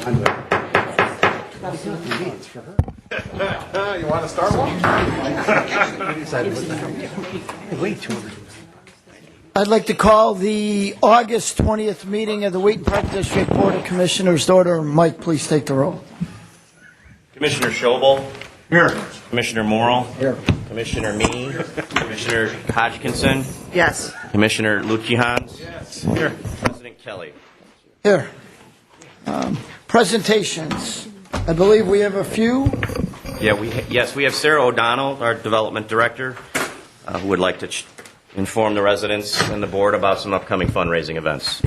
You want to start one? I'd like to call the August 20th meeting of the Wheaton Park District Board of Commissioners to order. Mike, please take the roll. Commissioner Schobel. Here. Commissioner Morrill. Here. Commissioner Mee. Commissioner Hodgkinson. Yes. Commissioner Lucians. Yes. Here. President Kelly. Here. Presentations. I believe we have a few. Yeah, we have Sarah O'Donnell, our development director, who would like to inform the residents and the board about some upcoming fundraising events.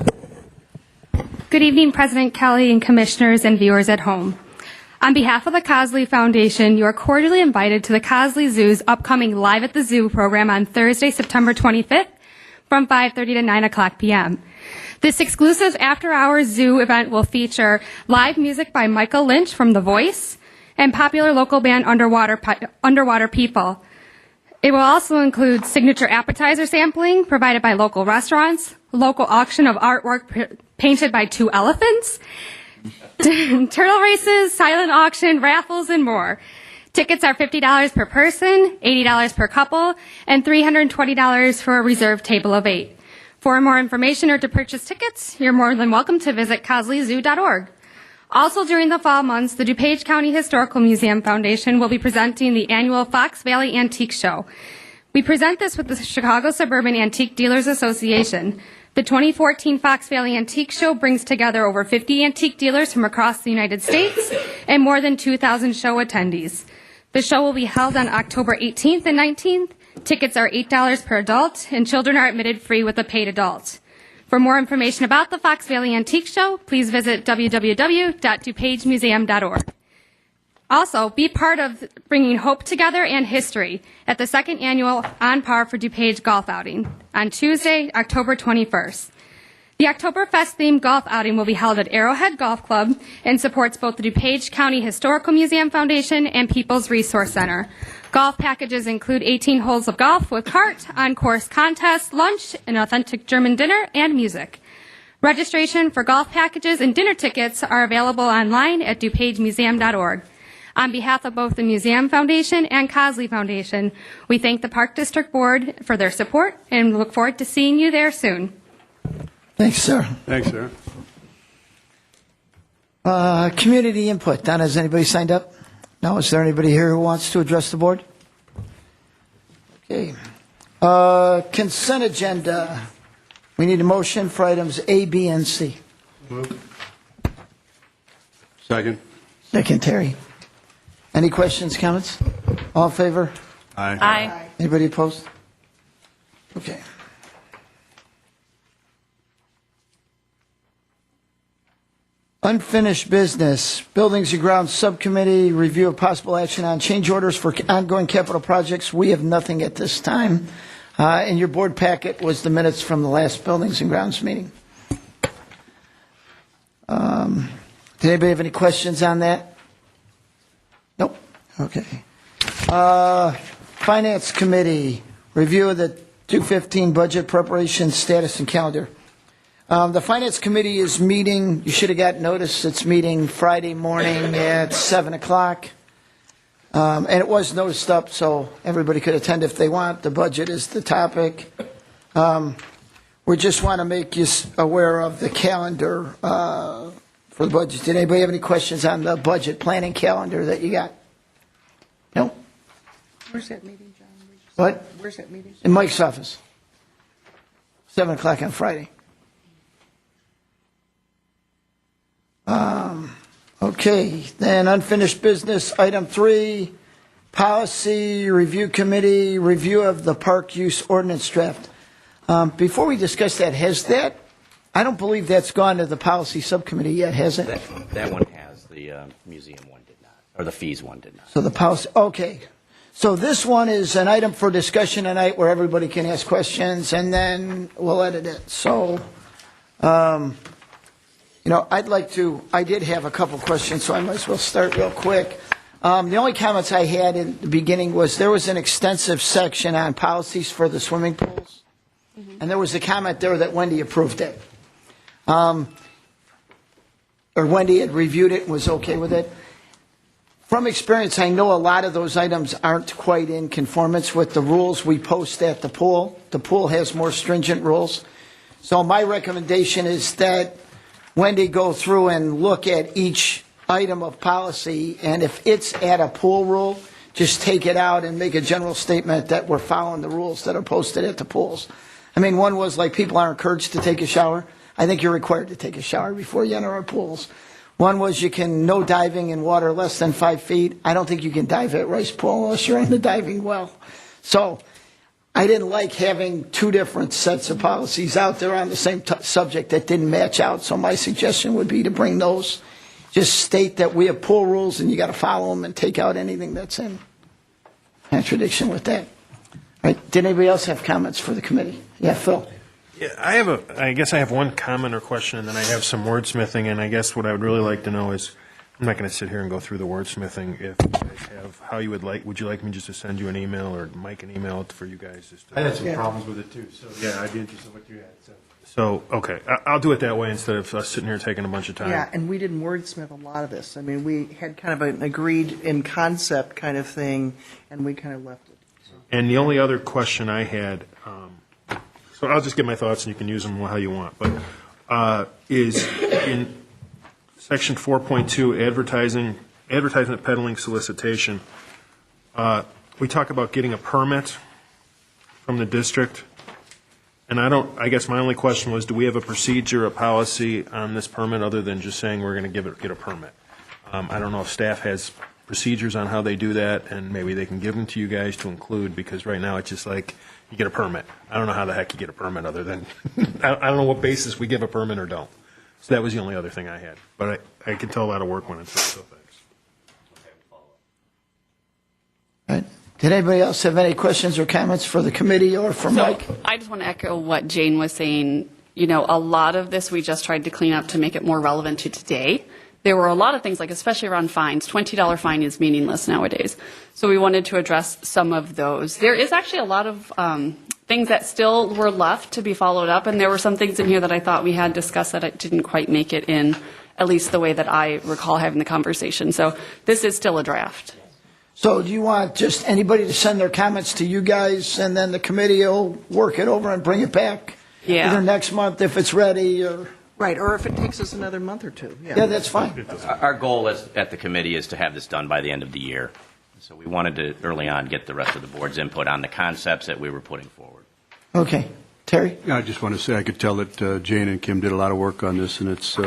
Good evening, President Kelly and commissioners and viewers at home. On behalf of the Cosley Foundation, you are cordially invited to the Cosley Zoo's upcoming Live at the Zoo program on Thursday, September 25th from 5:30 to 9 o'clock p.m. This exclusive after-hours zoo event will feature live music by Michael Lynch from The Voice and popular local band Underwater People. It will also include signature appetizer sampling provided by local restaurants, local auction of artwork painted by two elephants, turtle races, silent auction, raffles, and more. Tickets are $50 per person, $80 per couple, and $320 for a reserved table of 8. For more information or to purchase tickets, you're more than welcome to visit cosleyzoo.org. Also during the fall months, the DuPage County Historical Museum Foundation will be presenting the annual Fox Valley Antique Show. We present this with the Chicago Suburban Antique Dealers Association. The 2014 Fox Valley Antique Show brings together over 50 antique dealers from across the United States and more than 2,000 show attendees. The show will be held on October 18th and 19th. Tickets are $8 per adult, and children are admitted free with a paid adult. For more information about the Fox Valley Antique Show, please visit www.dupagemuseum.org. Also, be part of bringing hope together and history at the second annual On Par for DuPage golf outing on Tuesday, October 21st. The Oktoberfest-themed golf outing will be held at Arrowhead Golf Club and supports both the DuPage County Historical Museum Foundation and People's Resource Center. Golf packages include 18 holes of golf with cart, on-course contest, lunch, an authentic German dinner, and music. Registration for golf packages and dinner tickets are available online at dupagemuseum.org. On behalf of both the Museum Foundation and Cosley Foundation, we thank the Park District Board for their support and look forward to seeing you there soon. Thanks, sir. Thanks, sir. Community input. Donna, has anybody signed up? No? Is there anybody here who wants to address the board? Okay. Consent agenda. We need a motion for items A, B, and C. Move. Second. Second, Terry. Any questions, comments? All in favor? Aye. Aye. Anybody opposed? Okay. Unfinished business, Buildings and Grounds Subcommittee, review of possible action on change orders for ongoing capital projects. We have nothing at this time. In your board packet was the minutes from the last Buildings and Grounds meeting. Did anybody have any questions on that? Nope. Okay. Finance Committee, review of the 2015 budget preparation status and calendar. The Finance Committee is meeting, you should have got notice, it's meeting Friday morning at 7 o'clock. And it was noticed up, so everybody could attend if they want. The budget is the topic. We just want to make you aware of the calendar for the budget. Did anybody have any questions on the budget planning calendar that you got? No? Where's that meeting, John? What? Where's that meeting? In Mike's office. 7 o'clock on Friday. Okay, then unfinished business, item 3, policy review committee, review of the park use ordinance draft. Before we discuss that, I don't believe that's gone to the policy subcommittee yet, has it? That one has. The museum one did not, or the fees one did not. So the policy, okay. So this one is an item for discussion tonight where everybody can ask questions, and then we'll edit it. So, I did have a couple questions, so I might as well start real quick. The only comments I had in the beginning was there was an extensive section on policies for the swimming pools, and there was a comment there that Wendy approved it. or Wendy had reviewed it and was okay with it. From experience, I know a lot of those items aren't quite in conformance with the rules we post at the pool. The pool has more stringent rules. So my recommendation is that Wendy go through and look at each item of policy, and if it's at a pool rule, just take it out and make a general statement that we're following the rules that are posted at the pools. I mean, one was like people are encouraged to take a shower. I think you're required to take a shower before you enter our pools. One was you can no diving in water less than 5 feet. I don't think you can dive at Rice Pool unless you're in the diving well. So I didn't like having two different sets of policies out there on the same subject that didn't match out. So my suggestion would be to bring those, just state that we have pool rules and you got to follow them, and take out anything that's in contradiction with that. All right. Did anybody else have comments for the committee? Yeah, Phil. Yeah, I guess I have one comment or question, and then I have some wordsmithing, and I guess what I would really like to know is, I'm not going to sit here and go through the wordsmithing. If you guys have, how you would you like me just to send you an email or Mike an email for you guys? Just to, I had some problems with it too, so yeah, I'd be interested in what you had. So, okay, I'll do it that way instead of us sitting here taking a bunch of time. Yeah, and we didn't wordsmith a lot of this. I mean, we had kind of an agreed in concept kind of thing, and we kind of left it. And the only other question I had, so I'll just get my thoughts and you can use them how you want, but is in section 4.2, advertisement, peddling, solicitation, we talk about getting a permit from the district. And I guess my only question was, do we have a procedure, a policy on this permit other than just saying we're going to get a permit? I don't know if staff has procedures on how they do that, and maybe they can give them to you guys to include, because right now it's just like you get a permit. I don't know how the heck you get a permit other than, I don't know what basis we give a permit or don't. So that was the only other thing I had. But I can tell a lot of work went into it, so thanks. All right. Did anybody else have any questions or comments for the committee or for Mike? I just want to echo what Jane was saying. You know, a lot of this we just tried to clean up to make it more relevant to today. There were a lot of things, like especially around fines. $20 fine is meaningless nowadays. So we wanted to address some of those. There is actually a lot of things that still were left to be followed up, and there were some things in here that I thought we had discussed that it didn't quite make it in, at least the way that I recall having the conversation. So this is still a draft. So do you want just anybody to send their comments to you guys, and then the committee will work it over and bring it back? Yeah. Either next month if it's ready, or... Right, or if it takes us another month or two. Yeah, that's fine. Our goal at the committee is to have this done by the end of the year. So we wanted to, early on, get the rest of the board's input on the concepts that we were putting forward. Okay. Terry? Yeah, I just want to say I could tell that Jane and Kim did a lot of work on this, and it's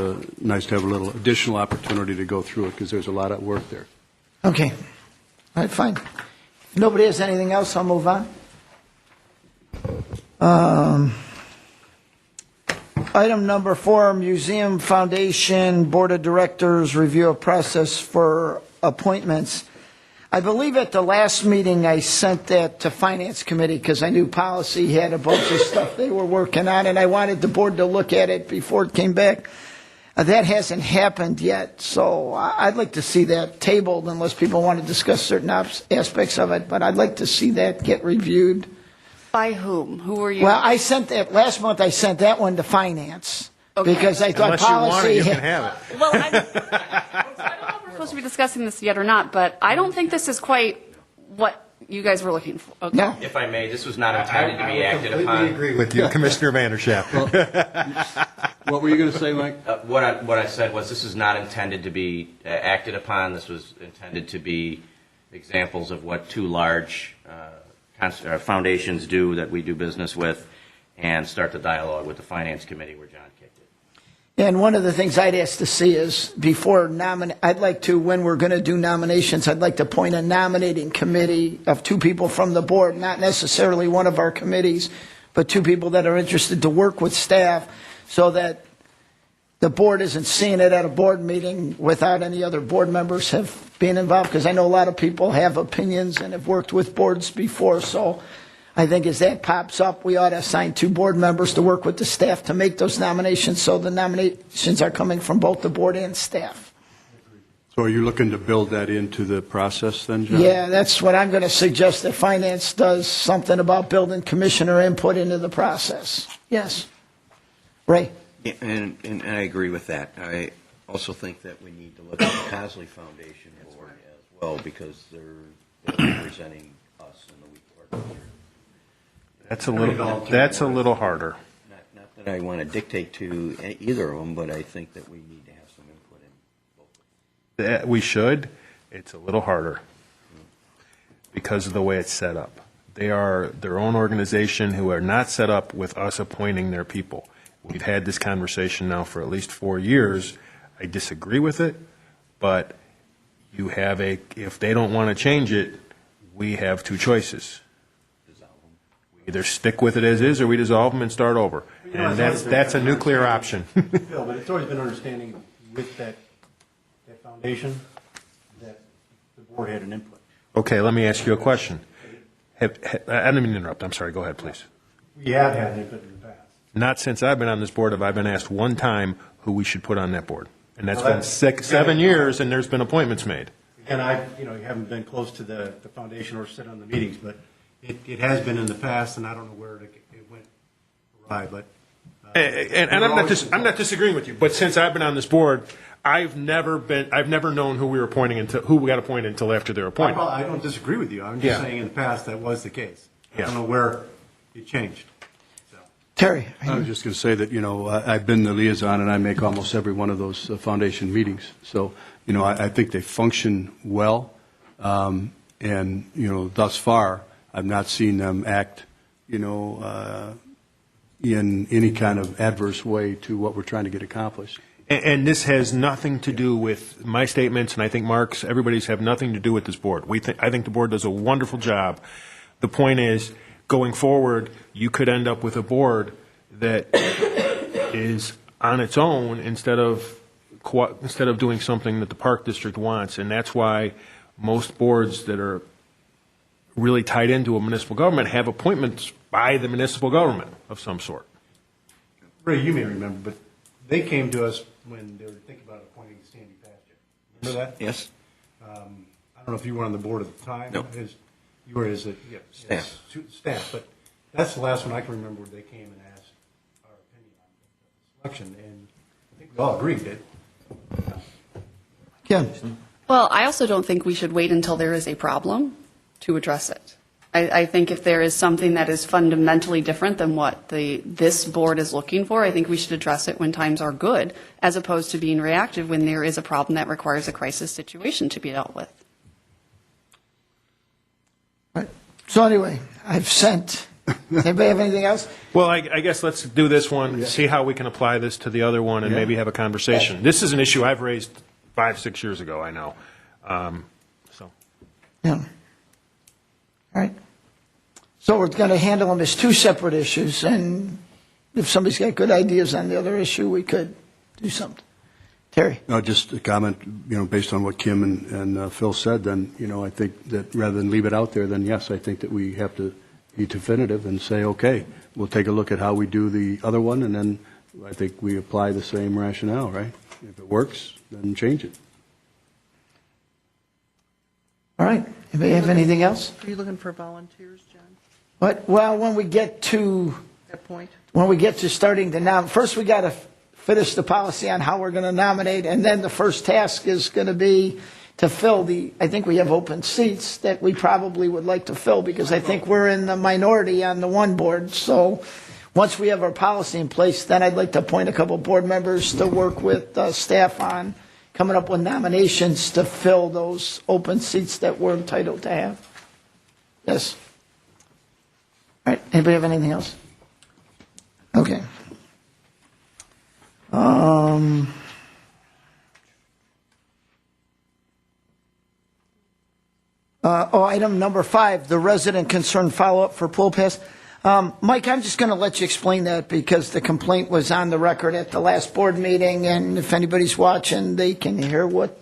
nice to have a little additional opportunity to go through it because there's a lot of work there. Okay. All right, fine. If nobody has anything else, I'll move on. Item number 4, Museum Foundation Board of Directors review of process for appointments. I believe at the last meeting I sent that to Finance Committee because I knew policy had a bunch of stuff they were working on, and I wanted the board to look at it before it came back. That hasn't happened yet, so I'd like to see that tabled unless people want to discuss certain aspects of it, but I'd like to see that get reviewed. By whom? Who were you? Well, I sent that, last month I sent that one to Finance. Okay. Because I thought Unless you want policy... it, you can have it. Well, I don't know if we're supposed to be discussing this yet or not, but I don't think this is quite what you guys were looking for. Okay. No. If I may, this was not intended to be acted completely upon. agree with you, Commissioner Vanderschaft. What were you going to say, Mike? What I said was this is not intended to be acted upon. This was intended to be examples of what two large foundations do that we do business with, and start the dialogue with the Finance Committee where John kicked it. And one of the things I'd ask to see is before I'd like to, when we're going to do nominations, I'd like to appoint a nominating committee of 2 people from the board, not necessarily one of our committees, but 2 people that are interested to work with staff so that the board isn't seeing it at a board meeting without any other board members have been involved, because I know a lot of people have opinions and have worked with boards before. So I think as that pops up, we ought to assign 2 board members to work with the staff to make those nominations, so the nominations are coming from both the board and staff. So are you looking to build that into the process then, John? Yeah, that's what I'm going to suggest, that Finance does something about building commissioner input into the process. Yes. Ray? And I agree with that. Also think that we need to look at the Cosley Foundation Board as well, because they're representing us in the Wheaton Board. That's a little harder. Not that I want to dictate to either of them, but I think that we need to have some input in both of them. We should. It's a little harder because of the way it's set up. They are their own organization who are not set up with us appointing their people. We've had this conversation now for at least 4 years. I disagree with it, but you have if they don't want to change it, we have two choices. We either stick with it as is, or we dissolve them and start over. And that's a nuclear option. Bill, but it's always been understanding with that foundation that the board had an input. Okay, let me ask you a question. I didn't mean to interrupt. I'm sorry. Go ahead, please. We have had an input in the past. Not since I've been on this board have I been asked one time who we should put on that board. And that's Well, been that's- 7 years, and there's been appointments made. And you haven't been close to the foundation or sit on the meetings, but it has been in the past, and I don't know where it went awry, but. And I'm not disagreeing with you, but since I've been on this board, I've never known who we were appointing who we got appointed until after they're appointed. I don't disagree with you. I'm Yeah. just saying in the past that was the case. I Yeah. don't know where it changed. Terry? I was just going to say that, I've been the liaison, and I make almost every one of those foundation meetings. So, I think they function well, and, thus far, I've not seen them act, in any kind of adverse way to what we're trying to get accomplished. And this has nothing to do with my statements, and I think Mark's, everybody's have nothing to do with this board. I think the board does a wonderful job. The point is, going forward, you could end up with a board that is on its own instead of doing something that the Park District wants, and that's why most boards that are really tied into a municipal government have appointments by the municipal government of some sort. Ray, you may remember, but they came to us when they were thinking about appointing Sandy Pastor. Remember that? Yes? I don't know if you were on the board at the time. No. You were as Staff. Staff, but that's the last one I can remember where they came and asked our opinion on the selection, and I think we all agreed that. Kim? Well, I also don't think we should wait until there is a problem to address it. I think if there is something that is fundamentally different than what this board is looking for, I think we should address it when times are good, as opposed to being reactive when there is a problem that requires a crisis situation to be dealt with. Right. So anyway, I've sent, anybody have anything else? Well, I guess let's do this one, see how we can apply this to the other one, and maybe have a conversation. This is an issue I've raised 5-6 years ago, I know. So. Yeah. All right. So we're going to handle them as two separate issues, and if somebody's got good ideas on the other issue, we could do something. Terry? No, just a comment, based on what Kim and Phil said, then, I think that rather than leave it out there, then yes, I think that we have to be definitive and say, okay, we'll take a look at how we do the other one, and then I think we apply the same rationale, right? If it works, then change it. All right. Anybody have anything else? Are you looking for volunteers, John, What? Well, when we get to at that point? starting to nominate, first we got to finish the policy on how we're going to nominate, and then the first task is going to be to fill I think we have open seats that we probably would like to fill, because I think we're in the minority on the one board. So once we have our policy in place, then I'd like to appoint a couple board members to work with staff on coming up with nominations to fill those open seats that we're entitled to have. Yes. All right. Anybody have anything else? Okay. Item number 5, the resident concern follow-up for pool pass. Mike, I'm just going to let you explain that, because the complaint was on the record at the last board meeting, and if anybody's watching, they can hear what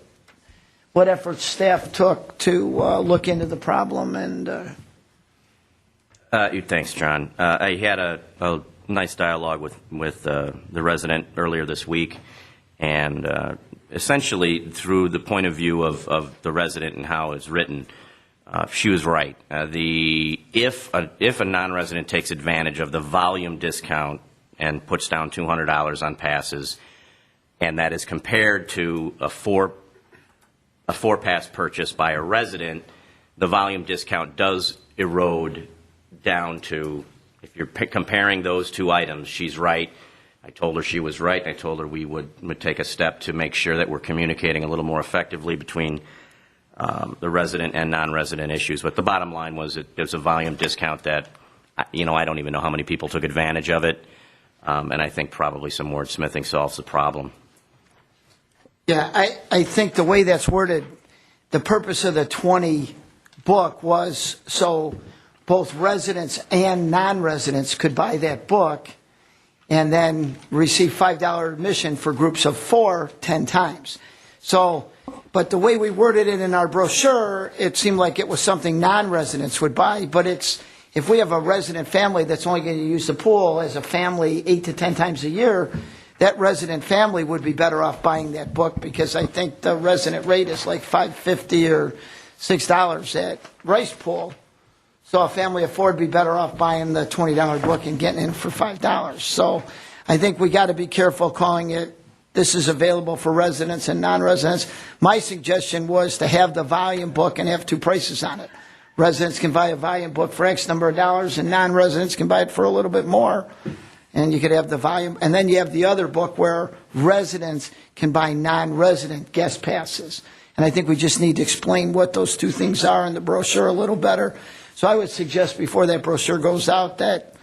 efforts staff took to look into the problem. And Thanks, John. I had a nice dialogue with the resident earlier this week, and essentially through the point of view of the resident and how it's written, she was right. If a non-resident takes advantage of the volume discount and puts down $200 on passes, and that is compared to a four-pass purchase by a resident, the volume discount does erode down to, if you're comparing those two items, she's right. I told her she was right. I told her we would take a step to make sure that we're communicating a little more effectively between the resident and non-resident issues. But the bottom line was there's a volume discount that, I don't even know how many people took advantage of it. And I think probably some wordsmithing solves the problem. Yeah, I think the way that's worded, the purpose of the 20 book was so both residents and non-residents could buy that book and then receive $5 admission for groups of 4 10 times. So, but the way we worded it in our brochure, it seemed like it was something non-residents would buy, but if we have a resident family that's only going to use the pool as a family 8 to 10 times a year, that resident family would be better off buying that book, because I think the resident rate is like $5.50 or $6 at Rice Pool. So a family of 4 would be better off buying the $20 book and getting in for $5. So I think we got to be careful calling it, this is available for residents and non-residents. My suggestion was to have the volume book and have 2 prices on it. Residents can buy a volume book for X number of dollars, and non-residents can buy it for a little bit more. And you could have the volume, and then you have the other book where residents can buy non-resident guest passes. And I think we just need to explain what those 2 things are in the brochure a little better. So I would suggest before that brochure goes out that,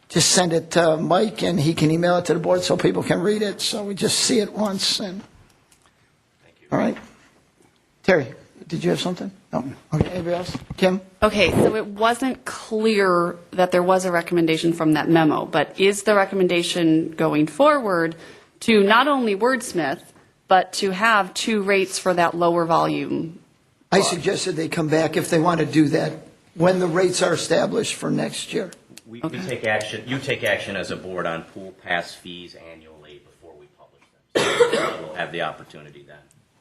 just send it to Mike and he can email it to the board so people can read it. So we just see it once. And Thank you. all right. Terry, did you have something? No. Okay. Anybody else? Kim? Okay, so it wasn't clear that there was a recommendation from that memo, but is the recommendation going forward to not only wordsmith, but to have 2 rates for that lower volume? I suggested they come back if they want to do that when the rates are established for next year. We take action. You take action as a board on pool pass fees annually before we publish them. So we'll have the opportunity then.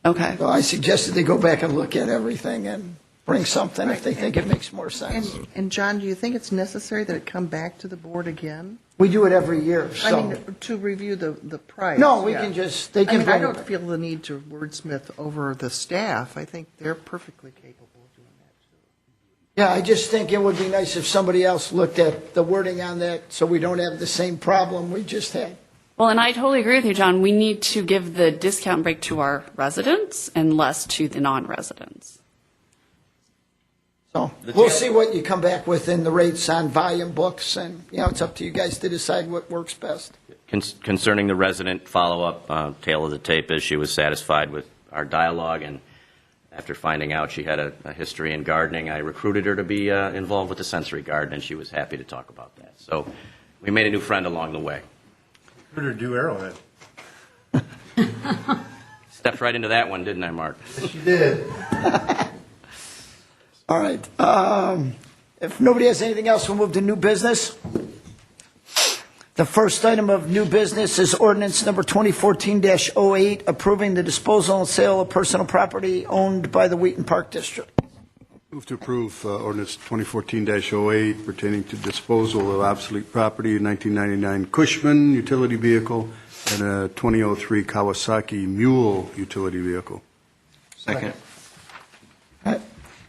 Okay. So I suggested they go back and look at everything and bring something if they think it makes more sense. And John, do you think it's necessary that it come back to the board again? We do it every year, so. I mean, to review the price. No, we yeah. can just, they I can mean, I bring don't it. feel the need to wordsmith over the staff. I think they're perfectly capable of doing that, too. Yeah, I just think it would be nice if somebody else looked at the wording on that so we don't have the same problem we just had. Well, and I totally agree with you, John. We need to give the discount break to our residents and less to the non-residents. So we'll see what you come back with in the rates on volume books, and, it's up to you guys to decide what works best. Concerning the resident follow-up, tail of the tape is she was satisfied with our dialogue, and after finding out she had a history in gardening, I recruited her to be involved with the sensory garden, and she was happy to talk about that. So we made a new friend along the way. Put her to do Arrowhead. Stepped right into that one, didn't I, Mark? Yes, you did. All right. If nobody has anything else, we'll move to new business. The first item of new business is ordinance number 2014-08, approving the disposal and sale of personal property owned by the Wheaton Park District. Move to approve ordinance 2014-08 pertaining to disposal of obsolete property, 1999 Cushman utility vehicle, and a 2003 Kawasaki Mule utility vehicle. Second. All right.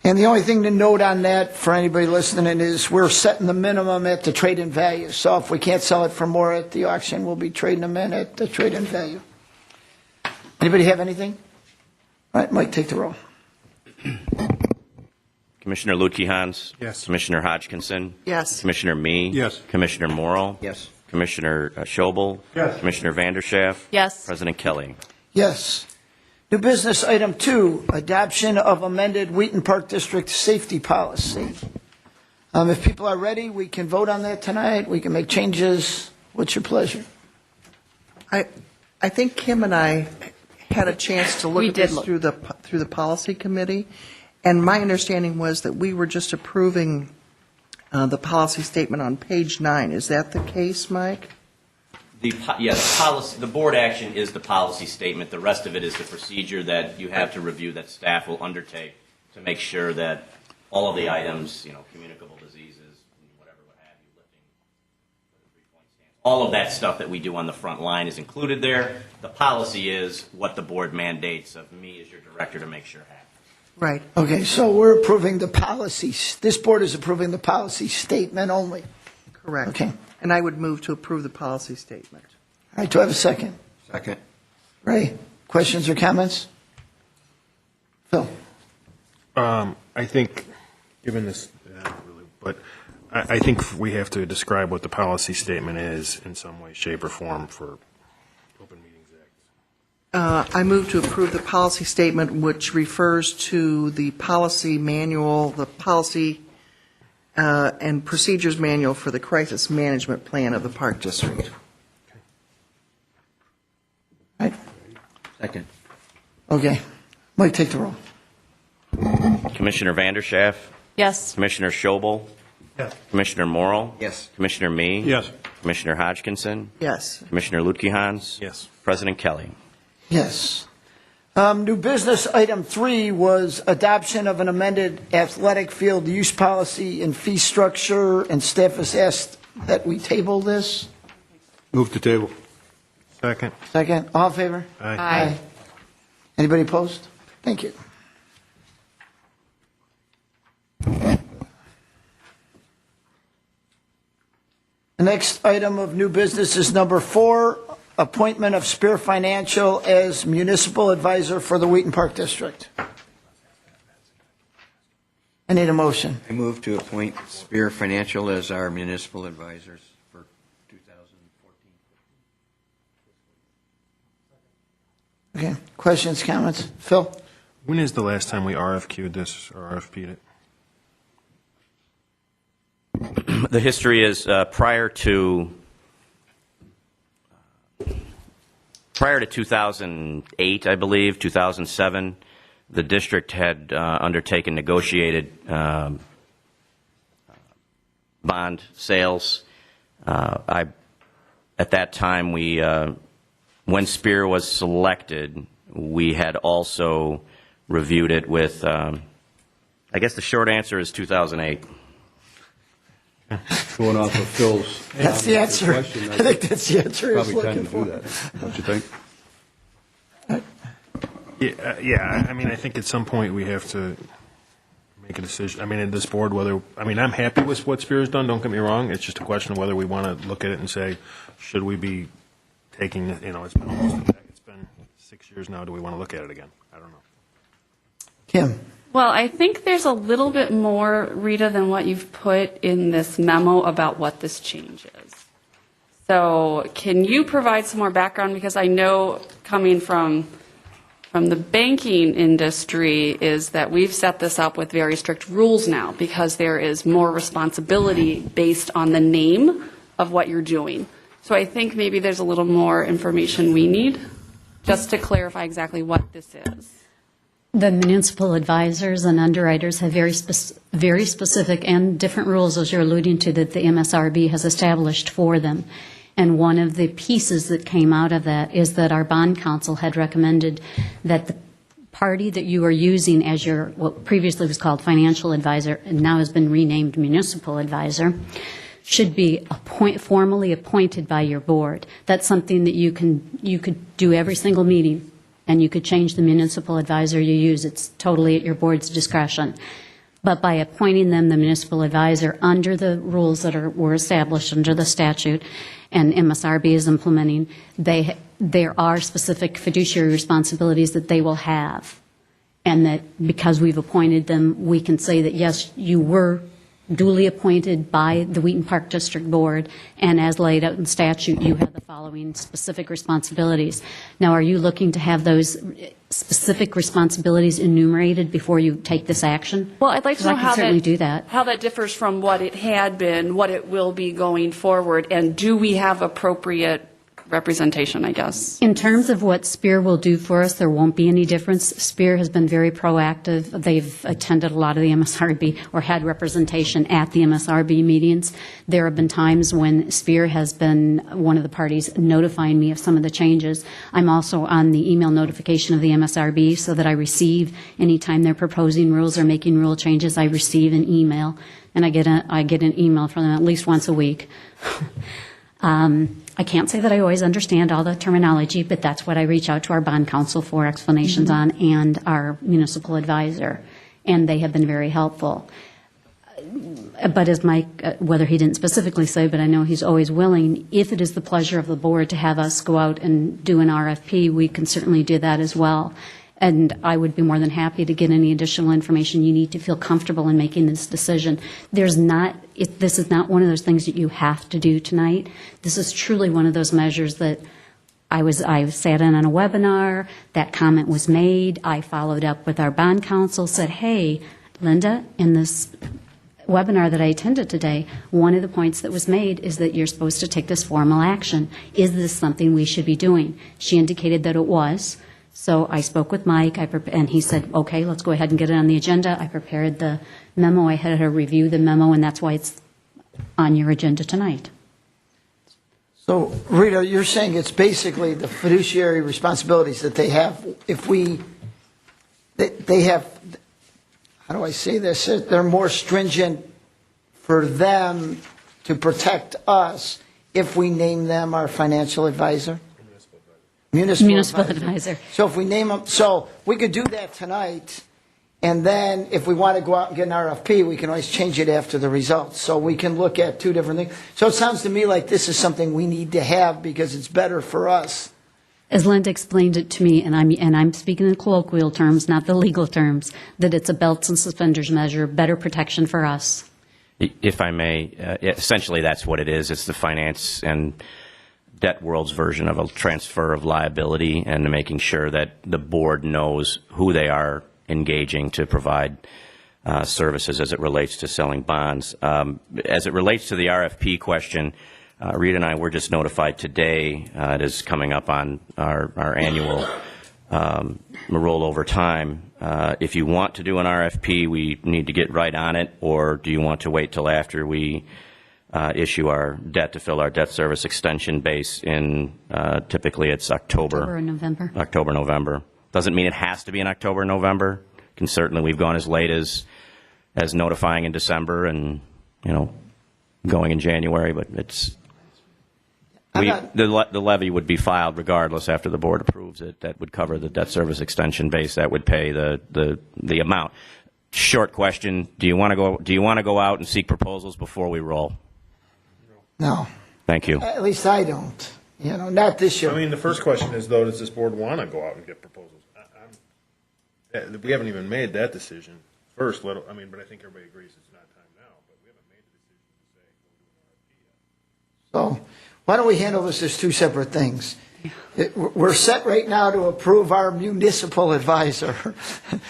And the only thing to note on that for anybody listening is we're setting the minimum at the trade-in value. So if we can't sell it for more at the auction, we'll be trading them in at the trade-in value. Anybody have anything? All right, Mike, take the roll. Commissioner Lutke-Hans? Yes. Commissioner Hodgkinson? Yes. Commissioner Mee? Yes. Commissioner Morrill? Yes. Commissioner Schobel? Yes. Commissioner Vanderschaff? Yes. President Kelly? Yes. New business item 2, adoption of amended Wheaton Park District safety policy. If people are ready, we can vote on that tonight. We can make changes. What's your pleasure? I think Kim and I had a chance to look We at did this look. through the policy committee, and my understanding was that we were just approving the policy statement on page 9. Is that the case, Mike? The board action is the policy statement. The rest of it is the procedure that you have to review that staff will undertake to make sure that all of the items, communicable diseases, whatever, what have you, lifting, 3-point stance, All of that stuff that we do on the front line is included there. The policy is what the board mandates of me as your director to make sure happens. Right. Okay, so we're approving the policy, this board is approving the policy statement only. Correct. Okay. And I would move to approve the policy statement. All right, do I have a second? Second. Ray, questions or comments? Phil? I think, given this, not really, but I think we have to describe what the policy statement is in some way, shape, or form for Open Meetings Act. I move to approve the policy statement, which refers to the policy manual, the policy and procedures manual for the crisis management plan of the Park District. Right. Second. Okay. Mike, take the roll. Commissioner Vanderschaff, Yes. Commissioner Schobel, Yes. Commissioner Morrow, Yes. Commissioner Me, Yes. Commissioner Hodgkinson, Yes. Commissioner Lutkehans, Yes. President Kelly. Yes. New business item 3 was adoption of an amended athletic field use policy and fee structure, and staff has asked that we table this. Move to table. Second. Second, all in favor? Aye. Anybody opposed? Thank you. The next item of new business is number 4, appointment of Spear Financial as municipal advisor for the Wheaton Park District. I need a motion. I move to appoint Spear Financial as our municipal advisors for 2014. Okay, questions, comments? Phil? When is the last time we RFQ'd this or RFP'd it? The history is prior to 2008, I believe, 2007, the district had undertaken negotiated bond sales. At that time, when Spear was selected, we had also reviewed it with, I guess the short answer is 2008. Going off of Phil's. That's the answer. question, I think that's the answer he was Probably looking time to do for. that, don't you think? Yeah, I mean, I think at some point we have to make a decision. I mean, in this board, I'm happy with what Spear's done, don't get me wrong. It's just a question of whether we want to look at it and say, should we be taking, it's been almost, it's been 6 years now, do we want to look at it again? I don't know. Kim? Well, I think there's a little bit more, Rita, than what you've put in this memo about what this change is. So can you provide some more background? Because I know coming from the banking industry is that we've set this up with very strict rules now because there is more responsibility based on the name of what you're doing. So I think maybe there's a little more information we need just to clarify exactly what this is. The municipal advisors and underwriters have very specific and different rules, as you're alluding to, that the MSRB has established for them. And one of the pieces that came out of that is that our bond counsel had recommended that the party that you are using as your, what previously was called financial advisor and now has been renamed municipal advisor, should be formally appointed by your board. That's something that you could do every single meeting. And you could change the municipal advisor you use. It's totally at your board's discretion. But by appointing them the municipal advisor under the rules that were established under the statute and MSRB is implementing, there are specific fiduciary responsibilities that they will have. And that because we've appointed them, we can say that, yes, you were duly appointed by the Wheaton Park District Board, and as laid out in statute, you have the following specific responsibilities. Now, are you looking to have those specific responsibilities enumerated before you take this action? Well, I'd like to know I can certainly do that. how that differs from what it had been, what it will be going forward, and do we have appropriate representation, I guess? In terms of what Spear will do for us, there won't be any difference. Spear has been very proactive. They've attended a lot of the MSRB or had representation at the MSRB meetings. There have been times when Spear has been one of the parties notifying me of some of the changes. I'm also on the email notification of the MSRB so that I receive, anytime they're proposing rules or making rule changes, I receive an email, and I get an email from them at least once a week. I can't say that I always understand all the terminology, but that's what I reach out to our bond counsel for explanations on, and our municipal advisor, and they have been very helpful. But as Mike, whether he didn't specifically say, but I know he's always willing, if it is the pleasure of the board to have us go out and do an RFP, we can certainly do that as well. And I would be more than happy to get any additional information you need to feel comfortable in making this decision. This is not one of those things that you have to do tonight. This is truly one of those measures that I sat in on a webinar, that comment was made, I followed up with our bond counsel, said, hey, Linda, in this webinar that I attended today, one of the points that was made is that you're supposed to take this formal action. Is this something we should be doing? She indicated that it was. So I spoke with Mike, and he said, okay, let's go ahead and get it on the agenda. I prepared the memo. I had her review the memo, and that's why it's on your agenda tonight. So, Rita, you're saying it's basically the fiduciary responsibilities that they have. They have, how do I say this? They're more stringent for them to protect us if we name them our financial advisor? Municipal advisor. So if we name them, so we could do that tonight, and then if we want to go out and get an RFP, we can always change it after the results. So we can look at two different things. So it sounds to me like this is something we need to have because it's better for us. As Linda explained it to me, and I'm speaking in colloquial terms, not the legal terms, that it's a belts and suspenders measure, better protection for us. If I may, essentially that's what it is. It's the finance and debt world's version of a transfer of liability, and making sure that the board knows who they are engaging to provide services as it relates to selling bonds. As it relates to the RFP question, Rita and I were just notified today, it is coming up on our annual rollover time. If you want to do an RFP, we need to get right on it, or do you want to wait till after we issue our debt to fill our debt service extension base in, typically it's October or November. October, November. Doesn't mean it has to be in October, November. Can certainly, we've gone as late as notifying in December and, going in January, but it's, the levy would be filed regardless after the board approves it. That would cover the debt service extension base. That would pay the amount. Short question, do you want to go out and seek proposals before we roll? No. Thank you. At least I don't. Not this year. I mean, the first question is, though, does this board want to go out and get proposals? We haven't even made that decision first, but I think everybody agrees it's not time now, but we haven't made the decision to say, go do an RFP yet. So why don't we handle this as two separate things? We're set right now to approve our municipal advisor.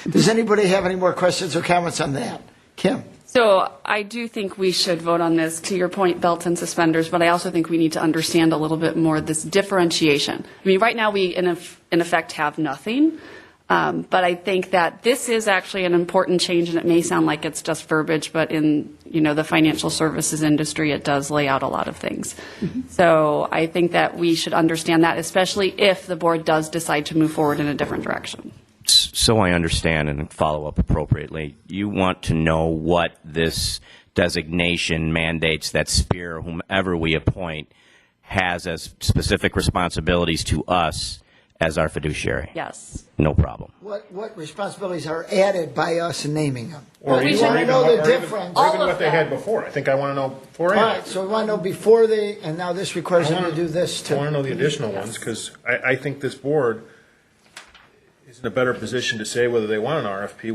Does anybody have any more questions or comments on that? Kim? So I do think we should vote on this, to your point, belt and suspenders, but I also think we need to understand a little bit more this differentiation. Right now we, in effect, have nothing, but I think that this is actually an important change, and it may sound like it's just verbiage, but in the financial services industry, it does lay out a lot of things. Mm-hmm. So I think that we should understand that, especially if the board does decide to move forward in a different direction. So I understand and follow up appropriately. You want to know what this designation mandates that Spear, or whomever we appoint, has as specific responsibilities to us as our fiduciary. Yes. No problem. What responsibilities are added by us in naming them? Or we even, want to know the difference. Or even what they had before. I think I want to know before. All right, so we want to know before and now this requires them to do this too. I want to know the additional ones, because I think this board is in a better position to say whether they want an RFP,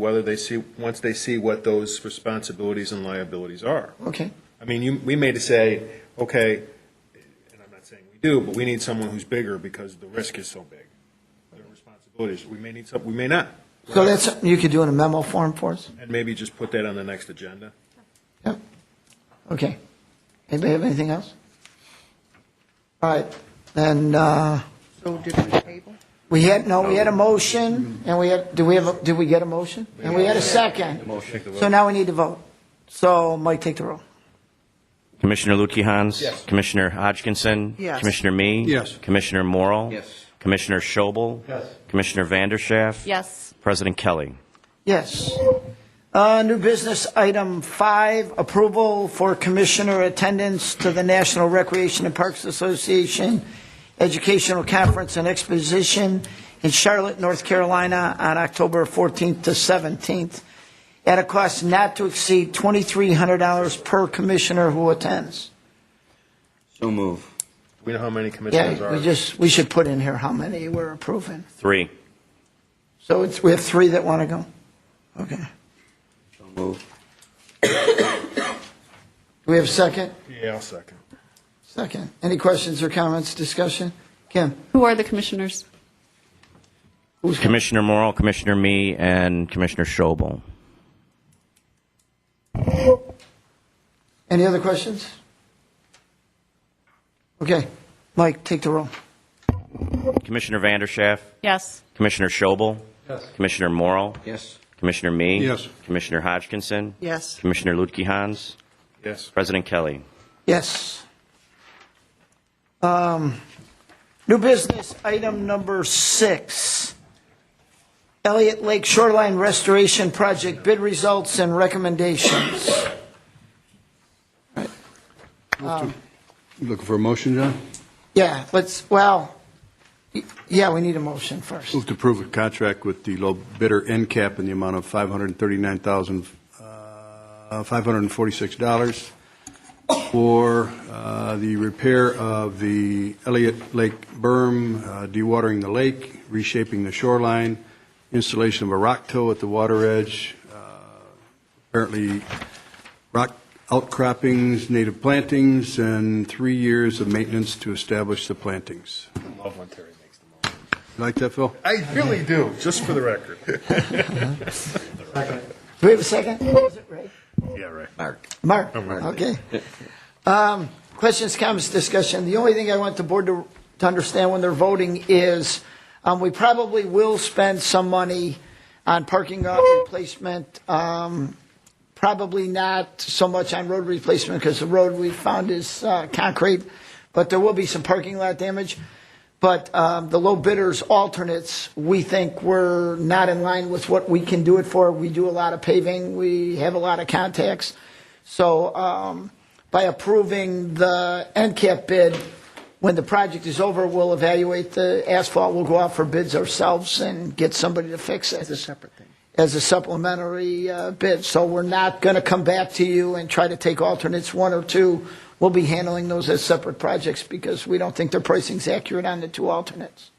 once they see what those responsibilities and liabilities are. Okay. We may say, okay, and I'm not saying we do, but we need someone who's bigger because the risk is so big. Their responsibilities. We may need some. We may not. So that's something you could do in a memo form for us? And maybe just put that on the next agenda. Yep. Okay. Anybody have anything else? All right. Then So did we table? we had a motion, and did we get a motion? And we had a second. So now we need to vote. So Mike, take the roll. Commissioner Lutkehans? Yes. Commissioner Hodgkinson? Yes. Commissioner Mee? Yes. Commissioner Morrill? Yes. Commissioner Schobel? Yes. Commissioner Vanderschaff? Yes. President Kelly? Yes. New business, item 5, approval for commissioner attendance to the National Recreation and Parks Association Educational Conference and Exposition in Charlotte, North Carolina on October 14th to 17th at a cost not to exceed $2,300 per commissioner who attends. So move. We know how many commissioners Yeah, are. we should put in here how many we're approving. 3. So we have 3 that want to go? Okay. So move. Do we have a second? Yeah, I'll second. Second. Any questions or comments, discussion? Kim? Who are the commissioners? Commissioner Morrow, Commissioner Me, and Commissioner Schobel. Any other questions? Okay. Mike, take the roll. Commissioner Vanderschaff, Yes. Commissioner Schobel, Commissioner Morrow, Yes. Commissioner Me, Yes. Commissioner Hodgkinson, Yes. Commissioner Lutke-Hans, Yes. President Kelly. Yes. New business, item number 6. Elliott Lake Shoreline Restoration Project bid results and recommendations. You looking for a motion, John? Yeah, we need a motion first. Move to approve a contract with the low bidder NCAP in the amount of $539,546 for the repair of the Elliott Lake berm, dewatering the lake, reshaping the shoreline, installation of a rock toe at the water edge, apparently rock outcroppings, native plantings, and 3 years of maintenance to establish the plantings. I love when Terry makes the motion. You like that, Phil? I really do, just for the record. Do we have a second? Is it Ray? Yeah, right. Mark, Mark. okay. Questions, comments, discussion. The only thing I want the board to understand when they're voting is we probably will spend some money on parking lot replacement, probably not so much on road replacement because the road we found is concrete, but there will be some parking lot damage. But the low bidders alternates, we think we're not in line with what we can do it for. We do a lot of paving. We have a lot of contacts. So by approving the NCAP bid, when the project is over, we'll evaluate the asphalt. We'll go out for bids ourselves and get somebody to fix it. It's a separate thing. As a supplementary bid. So we're not going to come back to you and try to take alternates 1 or 2. We'll be handling those as separate projects because we don't think their pricing's accurate on the 2 alternates.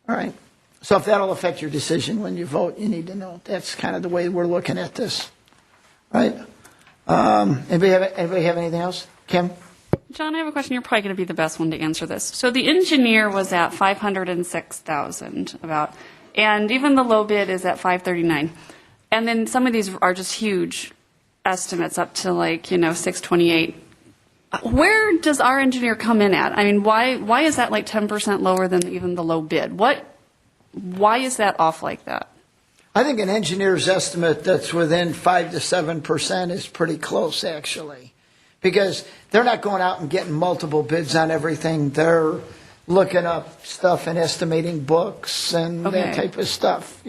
All right. So if that'll affect your decision when you vote, you need to know. That's kind of the way we're looking at this. All right. Anybody have anything else? Kim? John, I have a question. You're probably going to be the best one to answer this. So the engineer was at $506,000 about, and even the low bid is at $539,000. And then some of these are just huge estimates up to $628,000. Where does our engineer come in at? I mean, why is that 10% lower than even the low bid? Why is that off like that? I think an engineer's estimate that's within 5 to 7% is pretty close, actually, because they're not going out and getting multiple bids on everything. They're looking up stuff and estimating books and that type of stuff,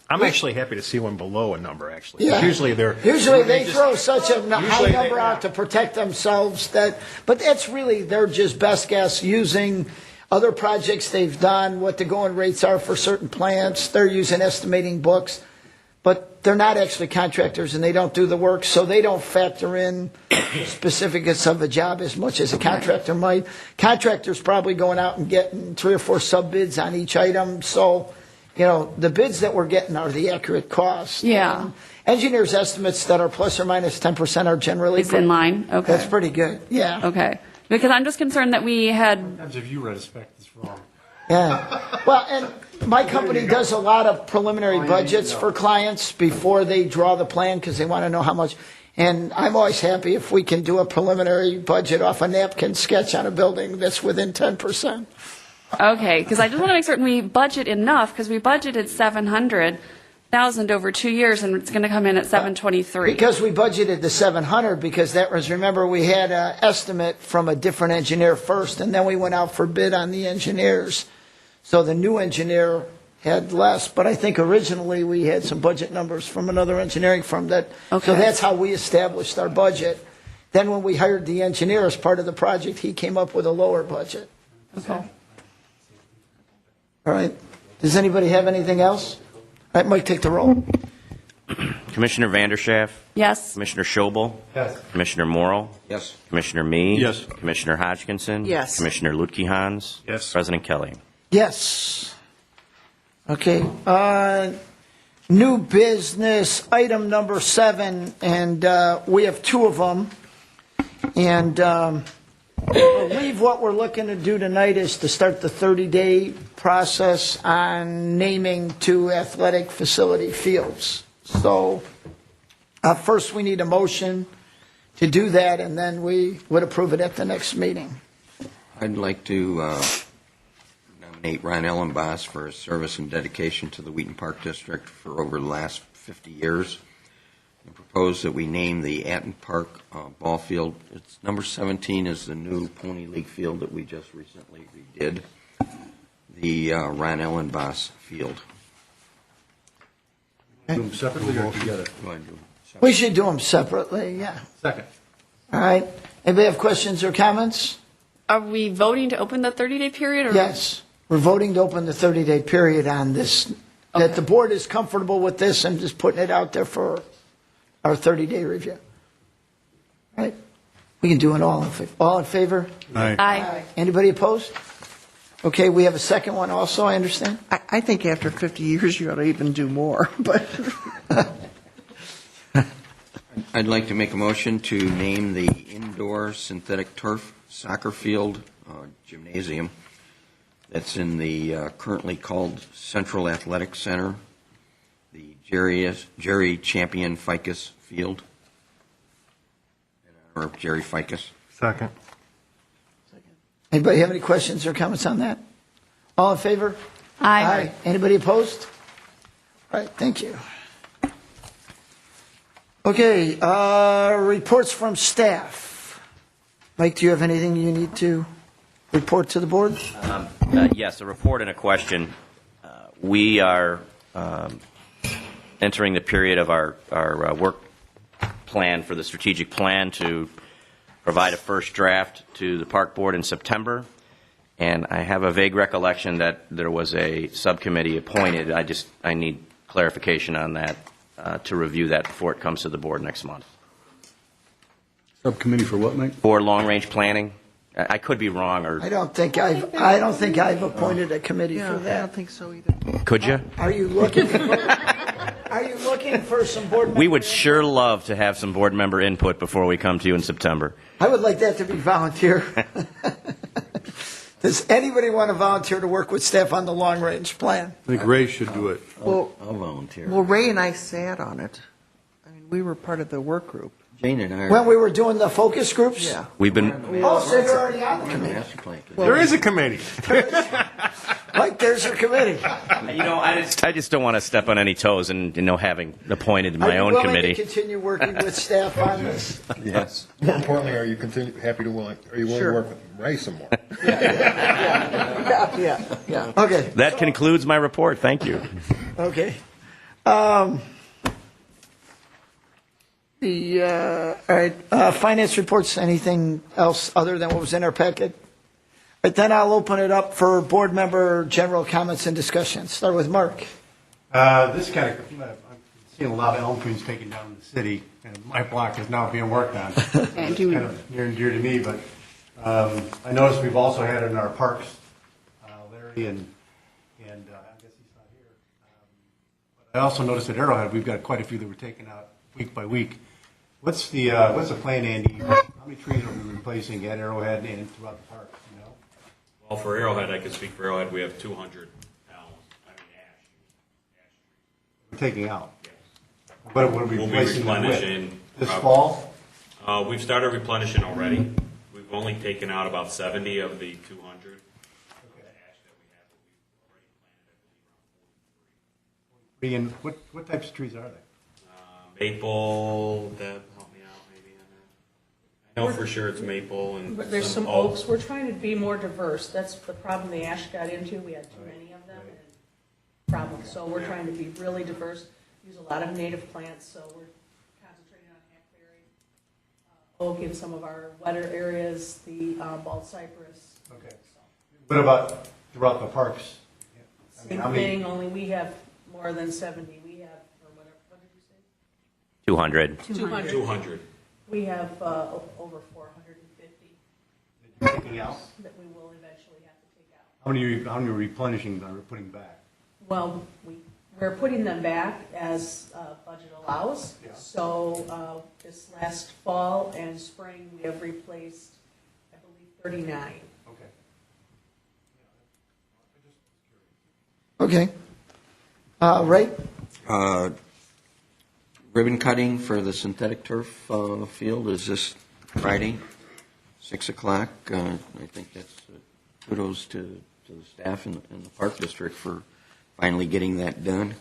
I'm actually happy to see one below a number, actually. Yeah. Usually they throw such a high number out to protect themselves but that's really their just best guess using other projects they've done, what the going rates are for certain plants. They're using estimating books, but they're not actually contractors and they don't do the work, so they don't factor in the specifics of a job as much as a contractor might. Contractors probably going out and getting 3 or 4 sub bids on each item, so the bids that we're getting are the accurate cost. Yeah. And engineers' estimates that are plus or minus 10% are generally Is in line? Okay. That's pretty good. Yeah. Okay. Because I'm just concerned that we had. Sometimes if you read a spec, it's wrong. Yeah. Well, and my company does a lot of preliminary budgets for clients before they draw the plan because they want to know how much. And I'm always happy if we can do a preliminary budget off a napkin sketch on a building that's within 10%. Okay, because I just want to make certain we budget enough, because we budgeted $700,000 over 2 years, and it's going to come in at $723,000. Because we budgeted the 700, because that was, remember, we had an estimate from a different engineer first, and then we went out for bid on the engineers. So the new engineer had less, but I think originally we had some budget numbers from another engineering firm that, so Okay. that's how we established our budget. Then when we hired the engineer as part of the project, he came up with a lower budget. Okay. All right. Does anybody have anything else? All right, Mike, take the roll. Commissioner Vanderschaff, Yes. Commissioner Schobel, Yes. Commissioner Morrow, Yes. Commissioner Me. Yes. Commissioner Hodgkinson. Yes. Commissioner Lutke-Hans. Yes. President Kelly. Yes. Okay. New business, item number 7, and we have 2 of them. And I believe what we're looking to do tonight is to start the 30-day process on naming 2 athletic facility fields. So first, we need a motion to do that, and then we would approve it at the next meeting. I'd like to nominate Ron Ellenboss for his service and dedication to the Wheaton Park District for over the last 50 years. I propose that we name the Atten Park ball field. It's number 17 is the new Pony League field that we just recently redid. The Ron Ellenboss Field. Do them separately or together? Go ahead, Drew. We should do them separately, yeah. Second. All right. Anybody have questions or comments? Are we voting to open the 30-day period? Or? Yes. We're voting to open the 30-day period on this, that the board is comfortable with this and just putting it out there for our 30-day review. All right? We can do it all in favor. All in favor? Aye. Anybody opposed? Okay, we have a second one also, I understand? I think after 50 years, you ought to even do more, but I'd like to make a motion to name the indoor synthetic turf soccer field gymnasium that's in the currently called Central Athletic Center, the Jerry Champion Ficus Field, in honor of Jerry Ficus. Second. Anybody have any questions or comments on that? All in favor? Aye. Anybody opposed? All right, thank you. Okay, reports from staff. Mike, do you have anything you need to report to the board? Yes, a report and a question. We are entering the period of our work plan for the strategic plan to provide a first draft to the park board in September. And I have a vague recollection that there was a subcommittee appointed. I need clarification on that to review that before it comes to the board next month. Subcommittee for what, Mike? For long-range planning. I could be wrong, or I don't think I've appointed a committee yeah, for I that. don't think so either. could you? Are you looking for some board members? We would sure love to have some board member input before we come to you in September. I would like that to be volunteer. Does anybody want to volunteer to work with staff on the long-range plan? I think Ray should do it. Well, I'll volunteer. well, Ray and I sat on it. I mean, we were part of the work group. Jane and I are. When we were doing the focus groups? Yeah. We've been Oh, so you're already on the committee. Master plan. There is a committee. Mike, there's your committee. I just don't want to step on any toes and, having appointed my own Are you willing committee. to continue working with staff on this? Yes. More importantly, are you willing Sure. to work with Ray some more? Yeah. Okay, That concludes my report. Thank you. okay. All right, finance reports, anything else other than what was in our packet? All right, then I'll open it up for board member general comments and discussion. Start with Mark. This kind of, I'm seeing a lot of elm trees taken down in the city, and my block is now being worked on. It's kind of near and dear to me, but I noticed we've also had in our parks, Larry and I guess he's not here. But I also noticed at Arrowhead, we've got quite a few that were taken out week by week. What's the plan, Andy? How many trees are we replacing at Arrowhead and throughout the park? You know? Well, for Arrowhead, I can speak for Arrowhead, we have 200 ash. We're taking out. But what are we We'll be replacing them with? replenishing. This fall? We've started replenishing already. We've only taken out about 70 of the 200. And what types of trees are they? Maple, Deb, help me out maybe on that. I know for sure it's maple and But there's some oaks. We're trying to be more diverse. That's the problem the ash got into. We had too many of them. problem. So we're trying to be really diverse, use a lot of native plants, so we're concentrating on hackberry, oak in some of our wetter areas, the bald cypress. Okay. What about throughout the parks? I mean, Same thing, only we have more than 70. We have, or whatever, what did you say? 200. 200. 200. We have over 450 Taking out? that we will eventually have to take out. How many are replenishing that we're putting back? Well, we're putting them back as budget allows. Yeah. So this last fall and spring, we have replaced, I believe, 39. Okay. Okay. Ray? Ribbon cutting for the synthetic turf field is this Friday, 6 o'clock. I think that's kudos to the staff in the Park District for finally getting that done.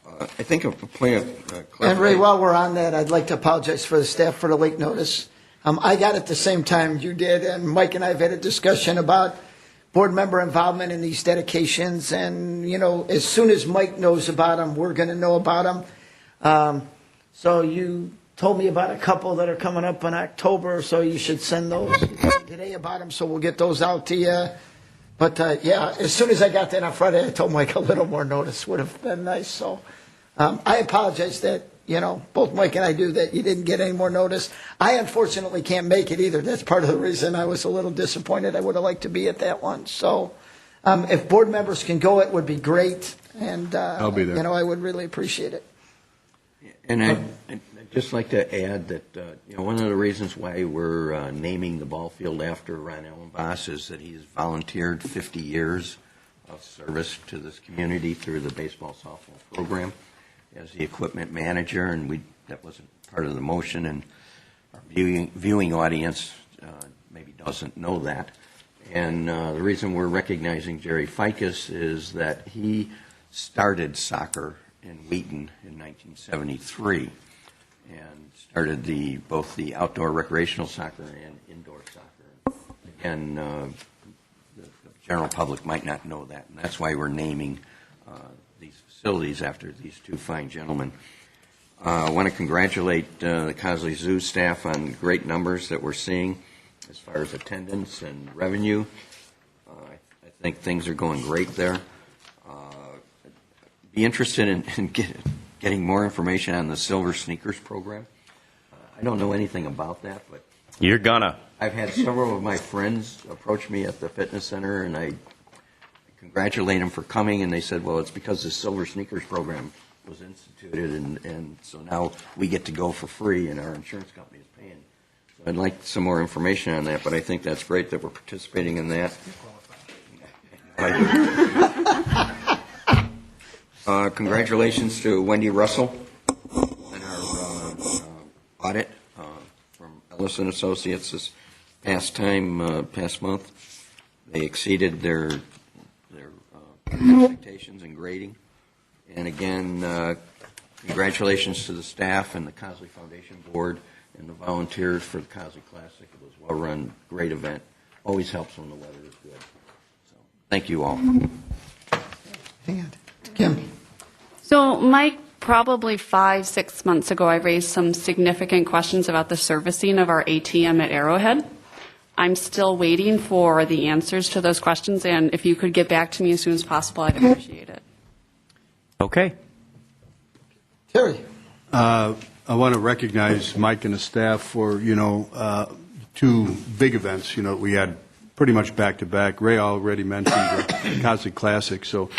I think a point of And Ray, while we're on that, I'd like to apologize for the staff for the late notice. I got it the same time you did, and Mike and I have had a discussion about board member involvement in these dedications, and, you know, as soon as Mike knows about them, we're going to know about them. So you told me about a couple that are coming up in October, so you should send those today about them, so we'll get those out to you. But, yeah, as soon as I got that on Friday, I told Mike a little more notice would have been nice. So I apologize that, you know, both Mike and I do that you didn't get any more notice. I unfortunately can't make it either. That's part of the reason I was a little disappointed. I would have liked to be at that one. So if board members can go, it would be great. And, I'll be there. You know, I would really appreciate it. And I'd just like to add that, you know, one of the reasons why we're naming the ball field after Ron Ellenboss is that he's volunteered 50 years of service to this community through the baseball softball program as the equipment manager, and that wasn't part of the motion, and our viewing audience maybe doesn't know that. And the reason we're recognizing Jerry Ficus is that he started soccer in Wheaton in 1973 and started both the outdoor recreational soccer and indoor soccer. Again, the general public might not know that, and that's why we're naming these facilities after these two fine gentlemen. I want to congratulate the Cosley Zoo staff on great numbers that we're seeing as far as attendance and revenue. I think things are going great there. Be interested in getting more information on the Silver Sneakers program. I don't know anything about that, but You're gonna. I've had several of my friends approach me at the fitness center, and I congratulate them for coming, and they said, well, it's because the Silver Sneakers program was instituted, and so now we get to go for free, and our insurance company is paying. So I'd like some more information on that, but I think that's great that we're participating in that. Congratulations to Wendy Russell on our audit from Ellison Associates this past month. They exceeded their expectations in grading. And again, congratulations to the staff and the Cosley Foundation Board and the volunteers for the Cosley Classic. It was a well-run, great event. Always helps when the weather is good. So, thank you all. Hang on. Kim? So, Mike, probably 5-6 months ago, I raised some significant questions about the servicing of our ATM at Arrowhead. I'm still waiting for the answers to those questions, and if you could get back to me as soon as possible, I'd appreciate it. Okay. Terry? I want to recognize Mike and the staff for, you know, two big events, you know, we had pretty much back-to-back. Ray already mentioned the Cosley Classic, so,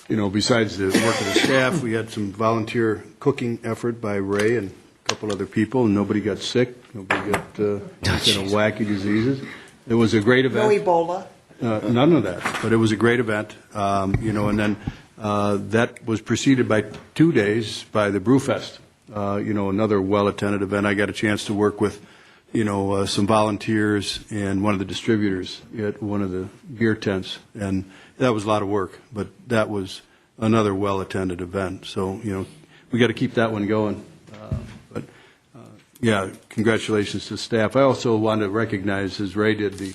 you know, besides the work of the staff, we had some volunteer cooking effort by Ray and a couple other people, and nobody got sick, nobody got wacky diseases. It was a great event. No Ebola? None of that, but it was a great event, you know, and then that was preceded by 2 days by the Brewfest, you know, another well-attended event. I got a chance to work with, you know, some volunteers and one of the distributors at one of the beer tents, and that was a lot of work, but that was another well-attended event. So, you know, we got to keep that one going. But, yeah, congratulations to staff. I also want to recognize, as Ray did, the,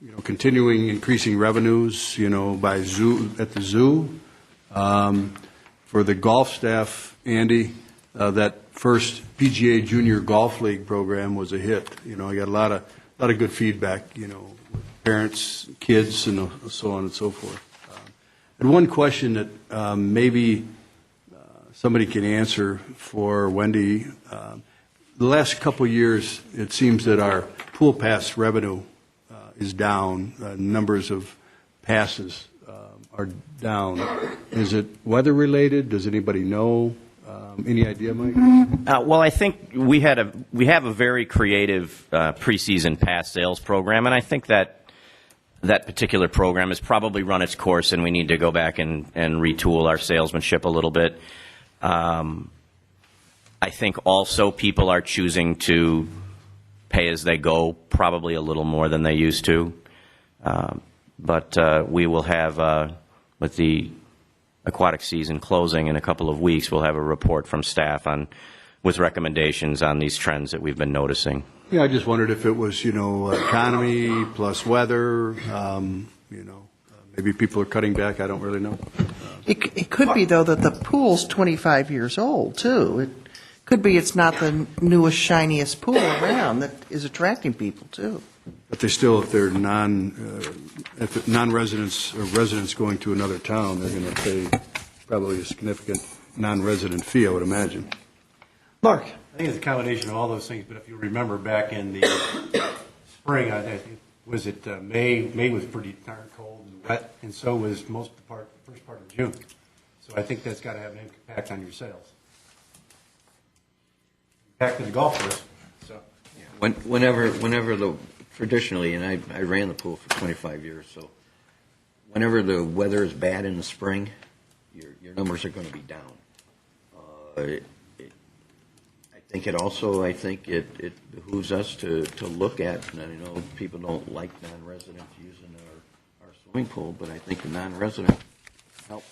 you know, continuing increasing revenues, you know, by at the zoo. For the golf staff, Andy, that first PGA Junior Golf League program was a hit. You know, I got a lot of good feedback, you know, parents, kids, and so on and so forth. And one question that maybe somebody can answer for Wendy. The last couple of years, it seems that our pool pass revenue is down. Numbers of passes are down. Is it weather related? Does anybody know? Any idea, Mike? Well, I think we have a very creative preseason pass sales program, and I think that particular program has probably run its course, and we need to go back and retool our salesmanship a little bit. I think also people are choosing to pay as they go, probably a little more than they used to. But we will have, with the aquatic season closing in a couple of weeks, we'll have a report from staff with recommendations on these trends that we've been noticing. Yeah, I just wondered if it was, you know, economy plus weather, you know, maybe people are cutting back, I don't really know. It could be, though, that the pool's 25 years old, too. It could be it's not the newest, shiniest pool around that is attracting people, too. But they still, if they're non-residents or residents going to another town, they're going to pay probably a significant non-resident fee, I would imagine. Mark? I think it's a combination of all those things, but if you remember back in the spring, was it May? May was pretty darn cold and wet, and so was the first part of June. So I think that's got to have an impact on your sales. Back to the golf course. So Whenever traditionally, and I ran the pool for 25 years, so whenever the weather is bad in the spring, your numbers are going to be down. I think it behooves us to look at, and I know people don't like non-residents using our swimming pool, but I think the non-resident help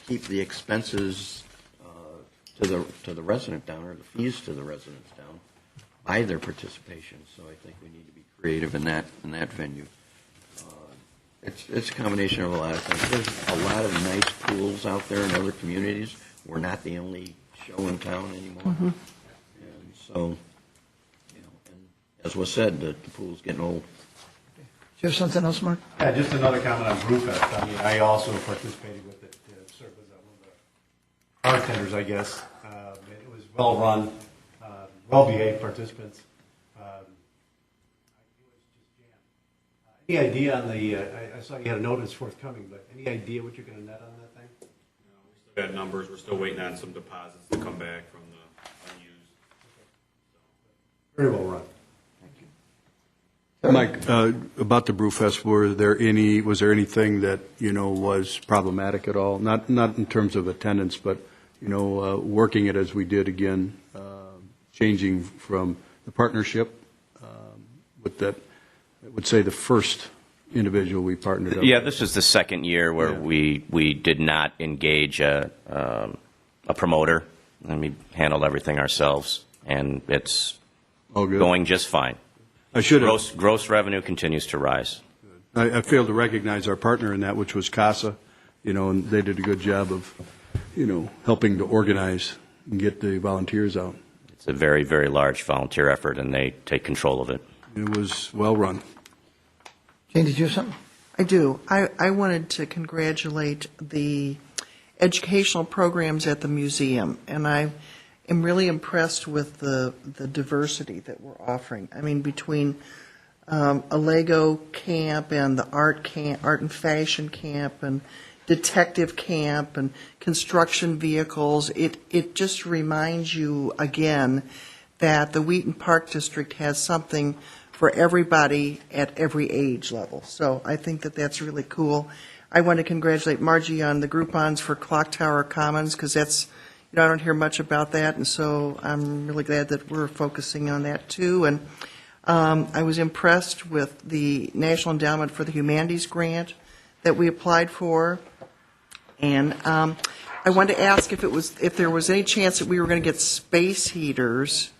keep the expenses to the resident down, or the fees to the residents down, by their participation. So I think we need to be creative in that venue. It's a combination of a lot of things. There's a lot of nice pools out there in other communities. We're not the only show in town anymore. Mm-hmm. And so, you know, and as was said, the pool's getting old. Do you have something else, Mark? Yeah, just another comment on Brewfest. I mean, I also participated with it, served as one of the bartenders, I guess. It was well run, well-behaved participants. Any idea on the, I saw you had a notice forthcoming, but any idea what you're going to net on that thing? No, we still got numbers. We're still waiting on some deposits to come back from the unused. Very well run. Mike, about the Brewfest, was there anything that, you know, was problematic at all? Not in terms of attendance, but, you know, working it as we did again, changing from the partnership with that, I would say the first individual we partnered up. Yeah, this is the second year where we did not engage a promoter, and we handled everything ourselves, and it's going just fine. I should have. Gross revenue continues to rise. I failed to recognize our partner in that, which was CASA, you know, and they did a good job of, you know, helping to organize and get the volunteers out. It's a very, very large volunteer effort, and they take control of it. It was well run. Jane, did you have something? I do. I wanted to congratulate the educational programs at the museum, and I am really impressed with the diversity that we're offering. I mean, between a Lego camp and the art and fashion camp and detective camp and construction vehicles, it just reminds you again that the Wheaton Park District has something for everybody at every age level. So I think that that's really cool. I want to congratulate Margie on the Groupons for Clock Tower Commons, because that's, you know, I don't hear much about that, and so I'm really glad that we're focusing on that too. And I was impressed with the National Endowment for the Humanities grant that we applied for, and I wanted to ask if there was any chance that we were going to get space heaters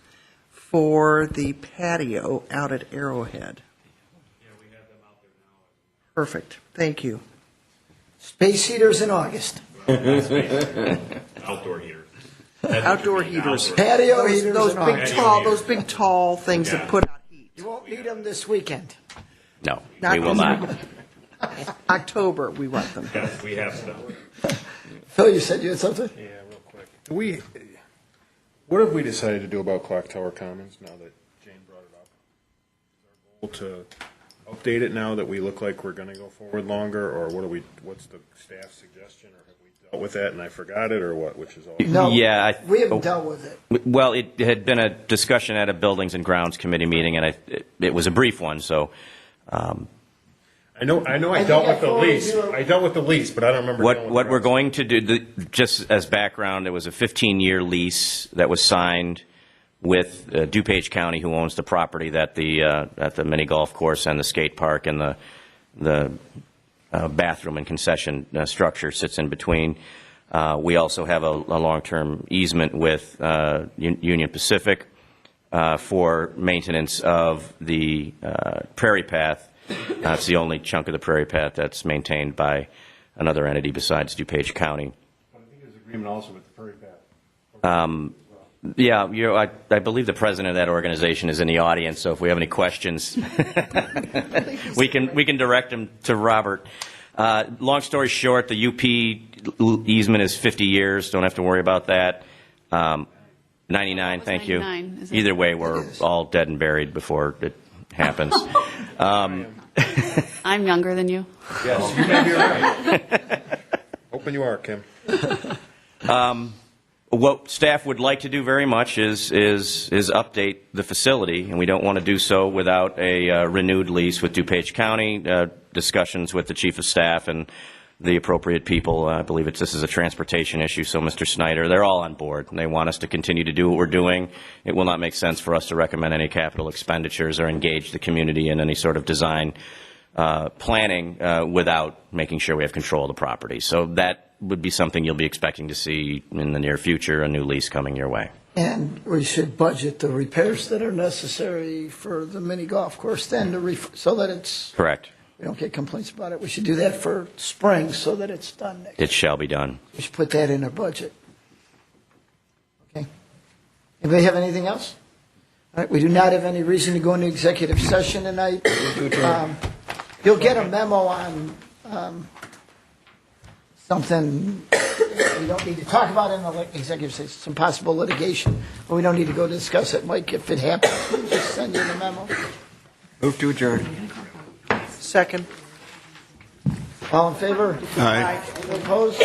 for the patio out at Arrowhead. Yeah, we have them out there now. Perfect. Thank you. Space heaters in August. Yeah, Outdoor heaters. Outdoor heaters. Patio Those- heaters Those and big all. tall, those big tall things that put out heat. You won't need them this weekend. No, Not we will this not. October, we want them. Yes, we have stuff. Phil, you said you had something? Yeah, real quick. What have we decided to do about Clock Tower Commons now that Jane brought it up? Is our goal to update it now that we look like we're going to go forward longer, or what's the staff suggestion, or have we dealt with that and I forgot it, or what, which is all? No. Yeah, We haven't dealt with it. Well, it had been a discussion at a Buildings and Grounds Committee meeting, and it was a brief one, so. I know I dealt with the lease. I dealt with the lease, but I don't remember. dealing with What the we're rest. going to do, just as background, there was a 15-year lease that was signed with DuPage County, who owns the property that at the mini golf course and the skate park and the bathroom and concession structure sits in between. We also have a long-term easement with Union Pacific for maintenance of the Prairie Path. It's the only chunk of the Prairie Path that's maintained by another entity besides DuPage County. But I think there's agreement also with the Prairie Path. Yeah, I believe the president of that organization is in the audience, so if we have any questions, we can direct them to Robert. Long story short, the UP easement is 50 years. Don't have to worry about that. 99, thank you. 99, isn't it? Either way, we're all dead and buried before it happens. I'm younger than you. Yes, you may be right. Hoping you are, Kim. What staff would like to do very much is update the facility, and we don't want to do so without a renewed lease with DuPage County, discussions with the chief of staff and the appropriate people. I believe this is a transportation issue, so Mr. Snyder, they're all on board, and they want us to continue to do what we're doing. It will not make sense for us to recommend any capital expenditures or engage the community in any sort of design planning without making sure we have control of the property. So that would be something you'll be expecting to see in the near future, a new lease coming your way. And we should budget the repairs that are necessary for the mini golf course then so that it's, Correct. we don't get complaints about it. We should do that for spring so that it's done next. It shall be done. We should put that in our budget. Okay. Anybody have anything else? All right, we do not have any reason to go into executive session tonight. You'll get a memo on something we don't need to talk about in the executive session, some possible litigation, but we don't need to go discuss it. Mike, if it happens, we'll just send you the memo. Move to adjourn. Second. All in favor? Aye. Any opposed?